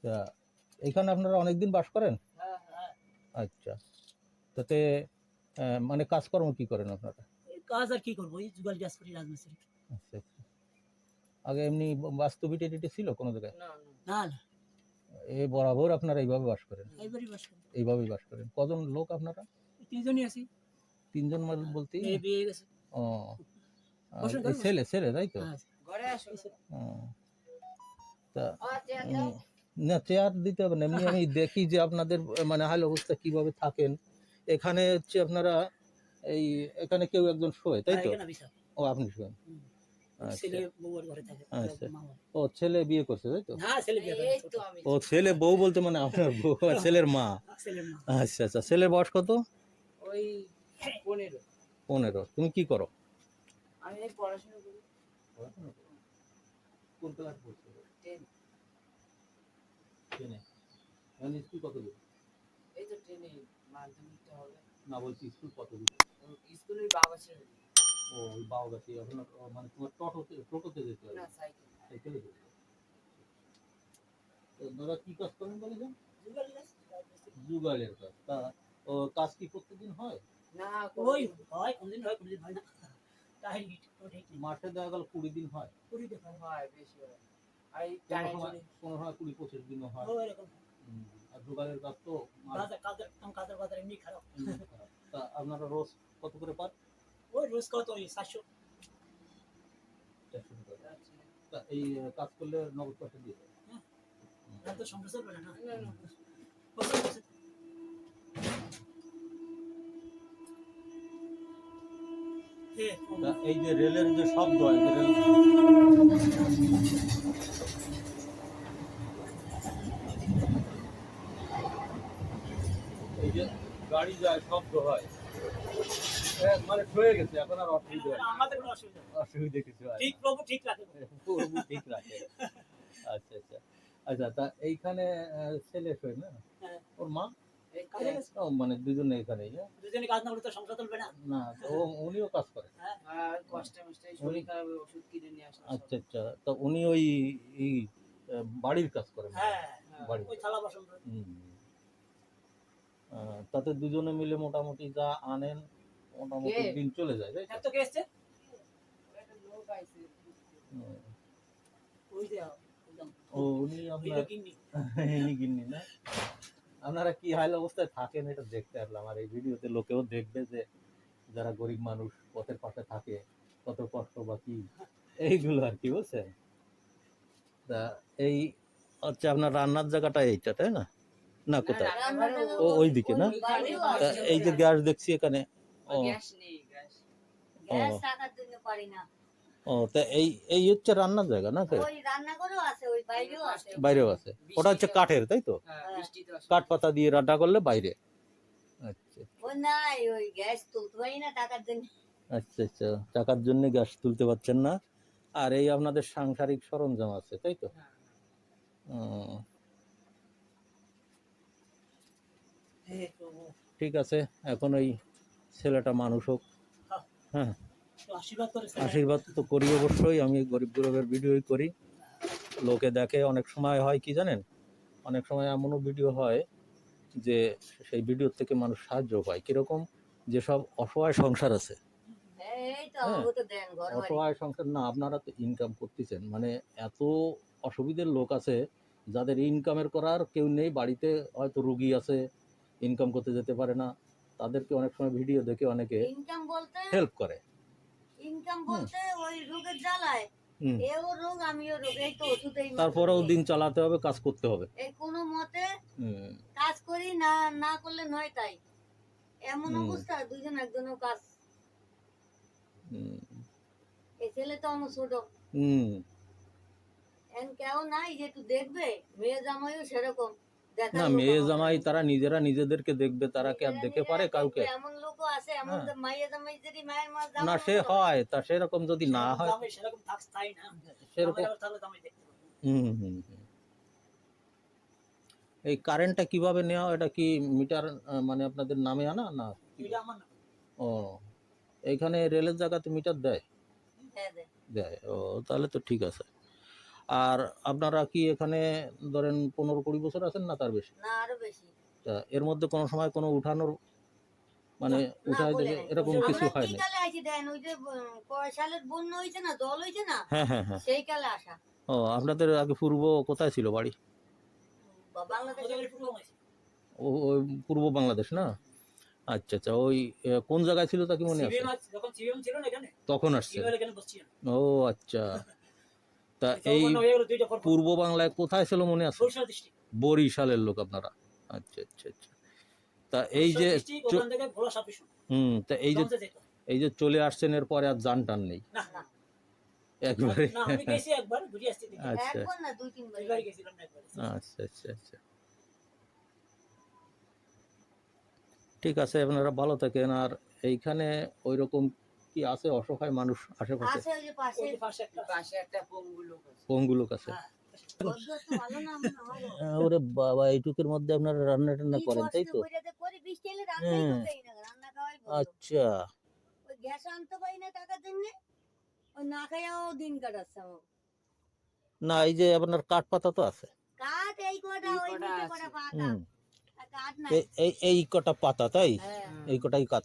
তা এখানে আপনারা অনেকদিন বাস করেন? আচ্ছা, তাতে মানে কাজকর্ম কি করেন আপনারা? কাজ আর কি করবো, এই জুগাল গ্যাস করি, রাজমিস্ত্রি। আচ্ছা আচ্ছা। আগে এমনি বাস্তবিক টিটি ছিল কোনো জায়গায়? না না, এ বরাবর আপনারা এইভাবে বাস করেন? এইবারই বাস করি। এইভাবেই বাস করেন। কজন লোক আপনারা? তিনজনই আছি। তিনজন বলতে? মেয়ে বিয়ে গেছে। ও, এই ছেলে ছেলে তাই তো? ঘরে আসো। ও, তা না চেয়ার দিতে হবে না, এমনি আমি দেখি যে আপনাদের মানে হাল অবস্থা কিভাবে থাকেন। এখানে হচ্ছে আপনারা এই এখানে কেউ একজন শোয় তাই তো? ও আপনি শোয়েন? ছেলে বউর ঘরে থাকে। আচ্ছা, ও ছেলে বিয়ে করছে তাই তো? না, ছেলে বিয়ে করেনি। ও ছেলে বউ বলতে মানে আপনার বউ আর ছেলের মা? ছেলের মা। আচ্ছা আচ্ছা। ছেলের বয়স কত? ওই 15। 15। তুমি কি করো? আমি এই পড়াশোনা করি। কোন ক্লাস পড়ছো? 10। 10 এ। মানে স্কুল কত দূর? এই তো 10 এ মাধ্যমিকটা হবে। না বলছি স্কুল কত দূর? স্কুলে বাবা ছিল। ও ওই বাউগাছি আপনার মানে তোমার টোটোতে যেতে হবে? না, সাইকেল। সাইকেলে যেতে হবে। তো দাদা কি কাজ করেন বলেছেন? জুগাল গ্যাস। জুগাড়ের কাজ। তা ও কাজ কি প্রত্যেকদিন হয়? না, ওই হয় কোনদিন হয় কোনদিন হয় না। তাই ঠিক মাসে দেখা গেল 20 দিন হয়। 20 দিন হয়, বেশি হয়। এই কোনো সময় 20-25 দিনও হয়। ও এরকম। আর জোগাড়ের কাজ তো কাজের বাজার এমনি খারাপ। তা আপনারা রোজ কত করে পান? ওই রোজ কত, ওই 700। তা এই কাজ করলে নগদ পয়সা দিয়ে দেয়? হ্যাঁ, তো সংসার চলবে না। তা এই যে রেলের যে শব্দ হয়, এই যে গাড়ি যায় শব্দ হয়, মানে হয়ে গেছে এখন আর অসুবিধা হয় না। আমাদের কোনো অসুবিধা কিছু হয় না। ঠিক প্রভু ঠিক রাখে। প্রভু ঠিক রাখে। আচ্ছা আচ্ছা। আচ্ছা, তা এইখানে ছেলে শোয় না? হ্যাঁ। ওর মা? ও মানে দুজনে এখানেই? দুজনে কাজ না করলে তো সংসার চলবে না। না, তো উনিও কাজ করে? হ্যাঁ, কষ্টে মষ্টে শরীর খারাপ, ওষুধ কিনে নিয়ে আসে। আচ্ছা আচ্ছা। তো উনি ওই বাড়ির কাজ করেন? হ্যাঁ, বাড়ির ওই থালা বাসন। তাতে দুজনে মিলে মোটামুটি যা আনেন মোটামুটি দিন চলে যায় তাই তো? কে এসছে? ও উনি আপনার গিন্নি না? আপনারা কি হাল অবস্থায় থাকেন এটা দেখতে আসলাম, আর এই ভিডিওতে লোকেও দেখবে যে যারা গরিব মানুষ পথের পাশে থাকে কত কষ্ট বা কি এইগুলো আর কি, বুঝছেন? তা এই হচ্ছে আপনার রান্নার জায়গাটা এইটা তাই না? না কোথায়? ও ওইদিকে না? তা এই যে গ্যাস দেখছি এখানে। ও তা এই হচ্ছে রান্নার জায়গা না? বাইরেও আছে? ওটা হচ্ছে কাঠের তাই তো? কাঠ পাতা দিয়ে রান্না করলে বাইরে? আচ্ছা আচ্ছা আচ্ছা। টাকার জন্য গ্যাস তুলতে পারছেন না, আর এই আপনাদের সাংসারিক সরঞ্জাম আছে তাই তো? ঠিক আছে, এখন ওই ছেলেটা মানুষ হোক। হ্যাঁ, আশীর্বাদ তো করি অবশ্যই। আমি গরিব গুরবের ভিডিওই করি, লোকে দেখে। অনেক সময় হয় কি জানেন, অনেক সময় এমনও ভিডিও হয় যে সেই ভিডিওর থেকে মানুষ সাহায্য পায়। কিরকম? যেসব অসহায় সংসার আছে, অসহায় সংসার না, আপনারা তো ইনকাম করতেছেন, মানে এত অসুবিধার লোক আছে যাদের ইনকামের করার কেউ নেই, বাড়িতে হয়তো রুগী আছে, ইনকাম করতে যেতে পারে না, তাদেরকে অনেক সময় ভিডিও দেখে অনেকে হেল্প করে। তারপরেও দিন চালাতে হবে, কাজ করতে হবে। কোনো মতে কাজ করি না, না করলে নয়। তাই এমন অবস্থা, দুজন একজনের কাজ। এই ছেলে তো আমার ছোট, কেউ নাই যে একটু দেখবে। মেয়ে জামাইও সেরকম না, মেয়ে জামাই তারা নিজেরা নিজেদেরকে দেখবে, তারা কি আর দেখে পারে কাউকে? এমন লোকও আছে, এমন মাইয়া জামাই যদি মায়ের মা না সে হয়, তা সেরকম যদি না হয় সেরকম থাকতাই না সেরকম। এই কারেন্টটা কিভাবে নেওয়া? এটা কি মিটার মানে আপনাদের নামে আনা না? ও, এইখানে রেলের জায়গাতে মিটার দেয়? দেয়। ও তাহলে তো ঠিক আছে। আর আপনারা কি এখানে ধরেন 15-20 বছর আছেন না তার বেশি? না আরো বেশি। তা এর মধ্যে কোনো সময় কোনো উঠানোর মানে না, উঠায় বলে দেবে নাই। এরকম কিছু আমরা হয় কি নাই? কালে আইছি দেন, ওই যে কয় সালের বন্যা হয়েছে না, জল হয়েছে না, হ্যাঁ হ্যাঁ হ্যাঁ। সেই কালে আসা। ও আপনাদের আগে পূর্ব কোথায় ছিল বাড়ি? বাংলাদেশের আমাদের পুরো হয়েছে। ওই পূর্ব বাংলাদেশ না? আচ্ছা আচ্ছা, ওই কোন জায়গায় ছিল তা কি মনে আছে? যখন সিবিএম ছিল না এখানে, তখন আসছে? সিবিএম এখানে বসছিলাম। ও আচ্ছা। তা এই এই বন্যা হয়ে গেল দুইটা পর পর। পূর্ব বাংলায় কোথায় ছিল মনে আছে? বরিশাল ডিস্ট্রিক্ট। বরিশালের লোক আপনারা? আচ্ছা আচ্ছা আচ্ছা। তা এই যে ওখান থেকে ভোলা সাবস্টেশন। তা এই যে লঞ্চে যেত। এই যে চলে আসছেন এরপরে আর জান টান নেই না না একবারে? না, আমি গেছি একবার, ঘুরে আসছি দেখি। আচ্ছা একবার না 2-3 বার। দুইবার গেছিলাম না একবার। আচ্ছা আচ্ছা আচ্ছা, ঠিক আছে, আপনারা ভালো থাকেন। আর এইখানে ওই রকম কি আছে অসহায় মানুষ আশেপাশে? আছে ওই যে পাশে। ওই যে পাশে একটা পঙ্গু লোক আছে। পঙ্গু লোক আছে? হ্যাঁ। বদ্ধ তো ভালো না আমারও। ওরে বাবা, এইটুকুর মধ্যে আপনারা রান্না টান্না কি করেন তাই কষ্ট তো? কইরা যে করি, বৃষ্টি এলে রান্নাই হুম। করতেই না, রান্না খাওয়াই বন্ধ। আচ্ছা। ওই গ্যাস আনতে পারি না টাকার জন্যে, ওই না খাইয়াও দিন কাটাচ্ছে আমার। না, এই যে আপনার কাঠ পাতা তো আছে? কাঠ এই কটা, ওই নিচে কটা পাতা, হুম। আর কাঠ নাই। এই কটা পাতা তাই? হ্যাঁ, এই কটাই কাঠ।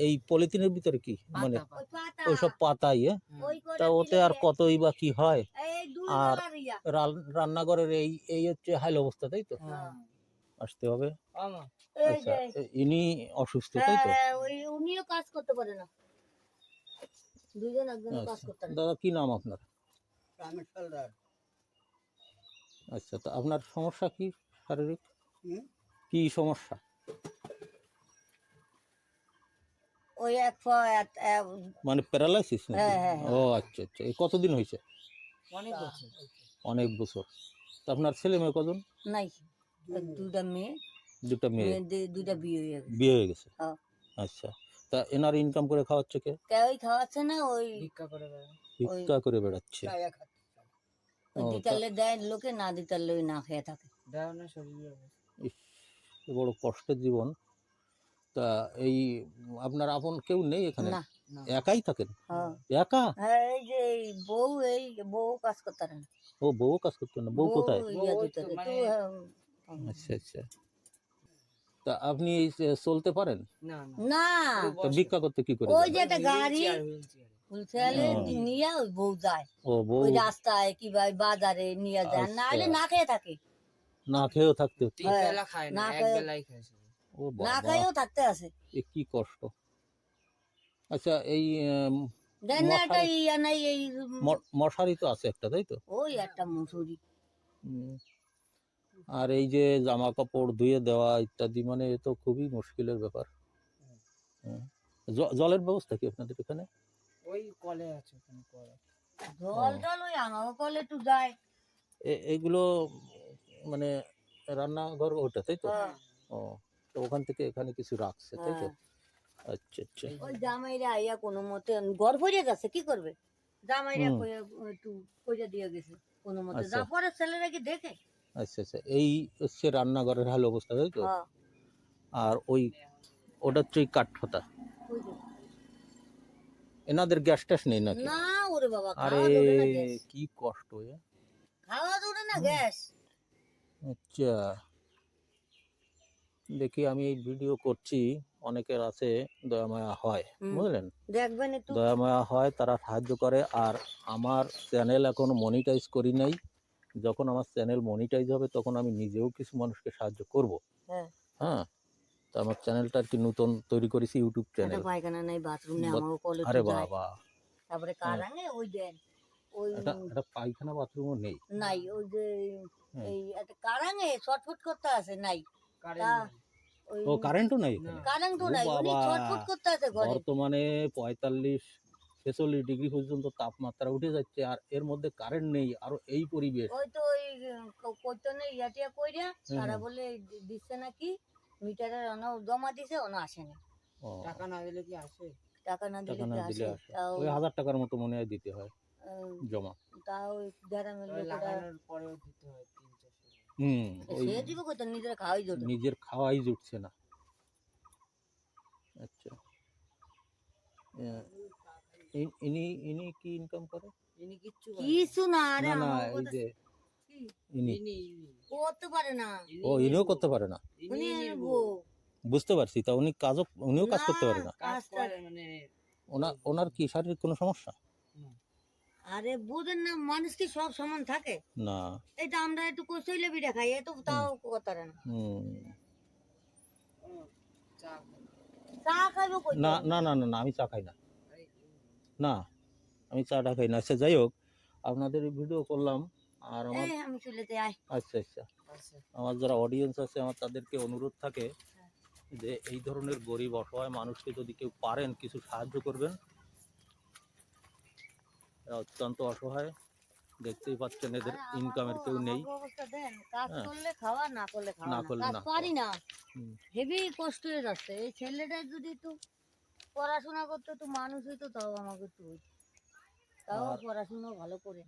এই পলিথিনের ভিতরে কি মানে ওই পাতা, ওইসব পাতাই? ওই কটা তা ওতে দিলে আর কতই বা কি হয়? এই দুই আর বেলার ইয়া। রান্নাঘরের এই এই হচ্ছে হাইল অবস্থা তাই তো? হ্যাঁ। আসতে হবে। এই আচ্ছা, যে ইনি অসুস্থ তাই হ্যাঁ তো? হ্যাঁ, ওই উনিও কাজ করতে পারে না, দুইজন একজনও কাজ আচ্ছা, করতে পারে না। দাদা কি নাম আপনার? রামেশ হালদার। আচ্ছা, তা আপনার সমস্যা কি শারীরিক? হুম? কি সমস্যা? ওই এক মানে প্যারালাইসিস নাকি? হ্যাঁ, হ্যাঁ, ও আচ্ছা আচ্ছা, এই কতদিন হয়েছে? অনেক বছর। অনেক বছর। তা আপনার ছেলে মেয়ে কজন? নাই, দুটা মেয়ে, দুটা মেয়ে। মেয়েদের দুটা বিয়ে হয়ে গেছে। বিয়ে হয়ে গেছে? হ্যাঁ। আচ্ছা, তা এনার ইনকাম করে খাওয়াচ্ছে কে? কেউই খাওয়াচ্ছে না, ওই ভিক্ষা করে বেড়ায়। ভিক্ষা করে বেড়াচ্ছে? চায়া খাচ্ছে। ওই ও, দিতালে দেয় লোকে, না দিতালে ওই না খেয়ে থাকে। দেয় না শরীরের অবস্থা। ইস, এ বড় কষ্টের জীবন। তা এই আপনার আপন কেউ নেই এখানে? না। একাই থাকেন? হ্যাঁ একা? হ্যাঁ, এই বউ কাজ করতে পারে না। ও বউ কাজ করতেন না? বউ কোথায়? ইয়া বউ দিতে তো হবে। মানে তো, হ্যাঁ, আচ্ছা আচ্ছা। তা আপনি এই যে চলতে পারেন? না না, তা ভিক্ষা করতে কি করে ওই যান? যে একটা গাড়ি হুলসেলে ও। নিয়ে ওই বউ যায়, ও বউ ওই রাস্তায় কি ভাই বাজারে নিয়ে যায়, না হলে আচ্ছা। না খেয়ে থাকে। না খেয়েও থাকতে হচ্ছে? হ্যাঁ, খায় না না, এক খেয়ে- বেলাই খায় শুধু। ও না বাবা, খাইও থাকতে আছে। এ কি কষ্ট। আচ্ছা, এই দেন না একটা মশারি ইয়া নাই, এই মশারি তো আছে একটা তাই তো? ওই একটা মুসুরি। হুম। আর এই যে জামা কাপড় ধুয়ে দেওয়া ইত্যাদি, মানে এ তো খুবই মুশকিলের ব্যাপার। হুম। জলের ব্যবস্থা কি আপনাদের এখানে? ওই কলে আছে, ওখানে কল আছে। জল ওই আমাকে কলে একটু যায়। এগুলো মানে রান্নাঘর ওটা তাই তো? হ্যাঁ, ও, তো ওখান থেকে এখানে কিছু রাখছে তাই তো? হ্যাঁ। আচ্ছা আচ্ছা। ওই জামাইরা আইয়া কোনো মতে ঘর ভরে গেছে, কি করবে, জামাইরা হুম। কইয়া একটু কইয়া দিয়ে গেছে কোনো মতে। আচ্ছা। যা পরে ছেলেরা কি দেখে। আচ্ছা আচ্ছা, এই হচ্ছে রান্নাঘরের হাল অবস্থা তাই তো? হ্যাঁ, আর ওটা হচ্ছে ওই কাঠটা। ওই যে। এনাদের গ্যাস ট্যাস নেই নাকি? না ওরে বাবা, আরে খাওয়া দৌড়ে না গ্যাস, কি কষ্ট এ। খাওয়া দৌড়ে না গ্যাস। আচ্ছা, দেখি আমি এই ভিডিও করছি, অনেকের আছে দয়ামায়া হয়, হুম। বুঝলেন? দেখবেন একটু। দয়ামায়া হয়, তারা সাহায্য করে। আর আমার চ্যানেল এখনো মনিটাইজ করি নাই। যখন আমার চ্যানেল মনিটাইজ হবে তখন আমি নিজেও কিছু মানুষকে সাহায্য করব। হ্যাঁ, হ্যাঁ, তো আমার চ্যানেলটা আর কি নতুন তৈরি করেছি, ইউটিউব একটা চ্যানেল। পায়খানা নাই, বাথরুম নেই, বাট- আমাকে কলে আরে একটু যায়। বাবা, তারপরে কারাঙে ওই দেন, ওই একটা পায়খানা বাথরুমও নেই? নাই, ওই যে হ্যাঁ। এই একটা কারাঙে ছটফট করতে আছে, নাই। তা ওই ও, কারেন্টও নাই এখানে? কারেন্ট ও নাই, উনি বাবা, ছটফট করতে আছে ঘরে। বর্তমানে 45-46 ডিগ্রি পর্যন্ত তাপমাত্রা উঠে যাচ্ছে, আর এর মধ্যে কারেন্ট নেই, আর এই পরিবেশ। ওই তো ওই করতো না ইয়াটিয়া কইরা, তারা হুম। বলে দিচ্ছে নাকি মিটারে অনা জমা দিছে, অনা আসে না। ও, টাকা না দিলে কি আসে? টাকা না দিলে টাকা না কি দিলে আসে? আসে। তাও ওই 1000 টাকার মতো মনে হয় দিতে হয় জমা। তাও গ্রামের ওই লোকেরা লাগানোর পরেও দিতে হয় 300-400। হুম। ওই সে দিব কইতো, নিজেরা খাওয়াই জোটে। নিজের খাওয়াই জুটছে না। আচ্ছা, ইনি ইনি কি ইনকাম করে? ইনি কিচ্ছু কিছু না আরে না না আমার এই কথা যে কি? ইনি করতে পারে না ও ইনিও করতে পারে না, উনি বউ বুঝতে পারছি। তা উনিও কাজ করতে পারে না। কাজটা ওনার কি শারীরিক কোনো সমস্যা? আরে বুঝেন না, মানুষ কি সব সমান থাকে? না। এটা আমরা একটু কষইলে বিটা খাই, এ তো তাও করতে পারে না। হুম। চা খাইবো কই? না না না না না, আমি চা খাই না। না, আমি চাটা খাই না। আচ্ছা যাই হোক, আপনাদের ভিডিও করলাম। আর আমার এই আমি চলে যাই। আচ্ছা আচ্ছা, আমার যারা অডিয়েন্স আছে আমার তাদেরকে অনুরোধ থাকে যে এই ধরনের গরিব অসহায় মানুষকে যদি কেউ পারেন কিছু সাহায্য করবেন। এরা অত্যন্ত অসহায়, দেখতেই পাচ্ছেন এদের ইনকামের কেউ নেই। অবস্থা দেন, কাজ হ্যাঁ। করলে খাওয়া, না করলে খাওয়া না না। করলে কাজ না পারি না, হুম। হেভি কষ্ট হয়ে যাচ্ছে। এই ছেলেটা যদি একটু পড়াশোনা করতো, একটু মানুষ হইতো, তাও আমাকে একটু হইতো। তাও আর পড়াশোনা ভালো করে।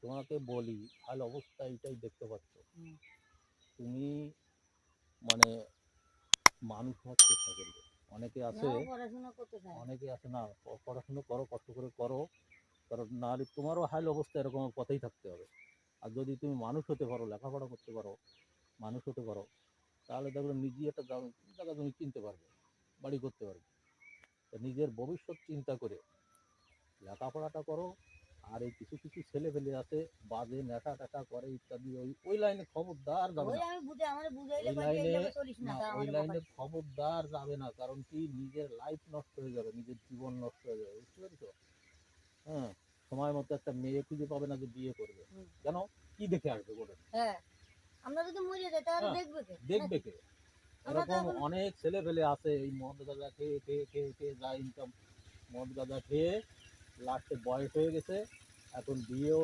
তোমাকে বলি, হাল অবস্থা এইটাই দেখতে পাচ্ছ। হুম। তুমি মানে মানুষ হওয়ার চেষ্টা করবে। অনেকে আছে নাও পড়াশোনা করতে চায়। অনেকে আছে না, পড়াশুনো করো, কষ্ট করে করো, কারণ নাহলে তোমারও হাল অবস্থা এরকম পথেই থাকতে হবে। আর যদি তুমি মানুষ হতে পারো, লেখাপড়া করতে পারো, মানুষ হতে পারো, তাহলে দেখবে নিজেই একটা জায়গা তুমি কিনতে পারবে, বাড়ি করতে পারবে। তা নিজের ভবিষ্যৎ চিন্তা করে লেখাপড়াটা করো। আর এই কিছু কিছু ছেলে ফেলে আছে বাজে নেশা টেশা করে ইত্যাদি, ওই লাইনে খবরদার যাবে ওই না। আমি বুঝে, আমার বুঝাইলে ওই কয় যে লাইনে এইভাবে চলিস না, না, তা ওই আমাদের লাইনে বকা। খবরদার যাবে না। কারণ কি, নিজের লাইফ নষ্ট হয়ে যাবে, নিজের জীবন নষ্ট হয়ে যাবে, বুঝতে পেরেছো? হ্যাঁ, সময় মতো একটা মেয়ে খুঁজে পাবে না যে বিয়ে করবে। হুম। কেন? কি দেখে আসবে বলে? হ্যাঁ, আমরা যদি মরে যাই তাহলে হ্যাঁ, দেখবে কে? দেখবে কে? আমরা তো এরকম এখন অনেক ছেলে ফেলে আছে এই মদ গাঁজা খেয়ে খেয়ে খেয়ে খেয়ে যা ইনকাম, মদ গাঁজা খেয়ে লাস্টে বয়স হয়ে গেছে, এখন বিয়েও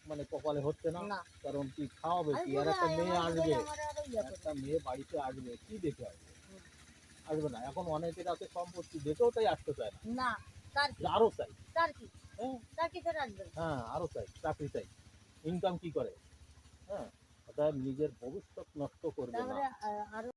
মানে কপালে হচ্ছে না। না, কারণ কি খাওয়াবে আমি কি? আর একটা বুঝাই, মেয়ে আমার বুঝাই, আসবে, আমার আরো ইয়া করে। একটা মেয়ে বাড়িতে আসবে, কি দেখে আসবে? হুম। আসবে না। এখন অনেকের আছে সম্পত্তি দেখেও তাই আসতে চায় না, না, তার কি? যে আরো চাই। তার কি? হ্যাঁ তার কি ফের আসবে? হ্যাঁ, আরো চাই, চাকরি চাই, ইনকাম কি করে? হ্যাঁ, অর্থাৎ নিজের ভবিষ্যৎ নষ্ট করবে না। তারপরে আরো